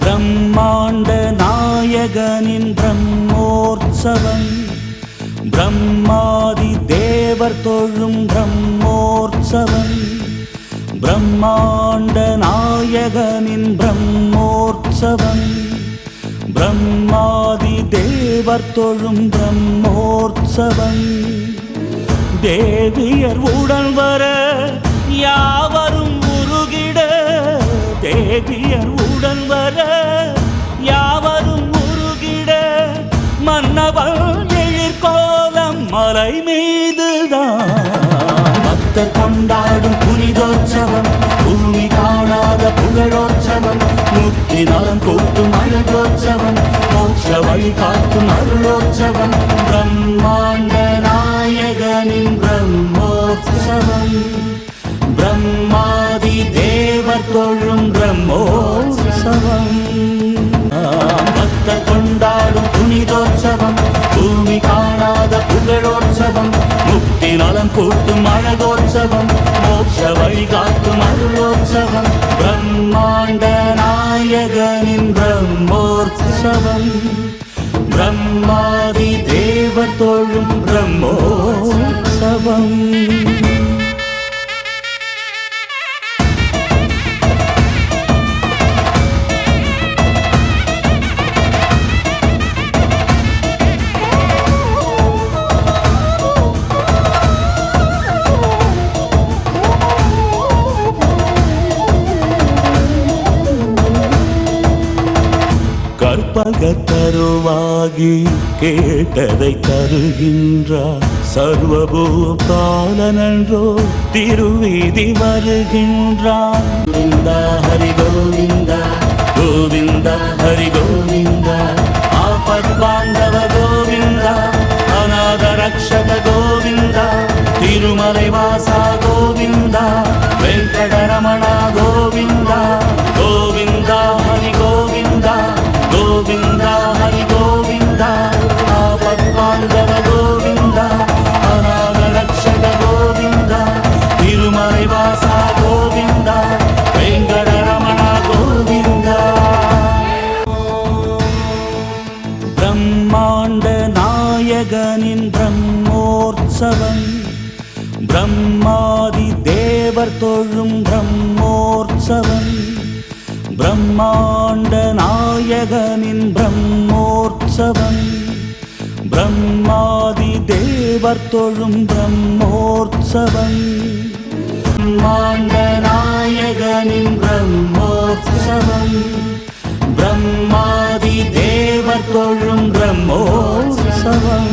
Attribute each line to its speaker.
Speaker 1: பிரம்மாண்ட நாயகனின் பிரம்மோற்சவம், பிரம்மாதி தேவர் தொழும் பிரம்மோற்சவம், பிரம்மாண்ட நாயகனின் பிரம்மோற்சவம், பிரம்மாதி தேவர் தொழும் பிரம்மோற்சவம். தேவியர் உடன் வர யாவரும் உருகிட, தேவியர் உடன் வர யாவரும் உருகிட, மன்னவள் எழிற்கோலம் மலை மீதுதான் பக்தர் கொண்டாடும் புனிதோற்சவம், பூமி காணாத புகழோற்சவம், முக்தி நலம் கூட்டும் அழகோற்சவம், மோட்ச வழி காட்டும் அருளோற்சவம், பிரம்மாண்ட நாயகனின் பிரம்மோற்சவம், பிரம்மாதி தேவர் தொழும் பிரம்மோற்சவம். பக்தர் கொண்டாடும் புனிதோற்சவம், பூமி காணாத புகழோற்சவம், முக்தி நலம் கூட்டும் அழகோற்சவம், மோட்ச வழி காட்டும் அருளோற்சவம், பிரம்மாண்ட நாயகனின் பிரம்மோற்சவம், பிரம்மாதி தேவர் தொழும் பிரம்மோற்சவம். கற்பகத்தருவாகி கேட்டதை தருகின்றார், சர்வபூதானன்றோ திருவீதி வருகின்றார். கோவிந்தா ஹரி கோவிந்தா, கோவிந்தா ஹரி கோவிந்தா, ஆபத்பாந்தவ கோவிந்தா, அநாத ரக்ஷக கோவிந்தா, திருமலை வாசா கோவிந்தா, வெங்கடரமணா கோவிந்தா, கோவிந்தா ஹரி கோவிந்தா, கோவிந்தா ஹரி கோவிந்தா, ஆபத்பாந்தவ கோவிந்தா, அநாத ரக்ஷக கோவிந்தா, திருமலை வாசா கோவிந்தா, வெங்கடரமணா கோவிந்தா. பிரம்மாண்ட நாயகனின் பிரம்மோற்சவம், பிரம்மாதி தேவர் தொழும் பிரம்மோற்சவம், பிரம்மாண்ட நாயகனின் பிரம்மோற்சவம், பிரம்மாதி தேவர் தொழும் பிரம்மோற்சவம், பிரம்மாண்ட நாயகனின் பிரம்மோற்சவம், பிரம்மாதி தேவர் தொழும் பிரம்மோற்சவம்.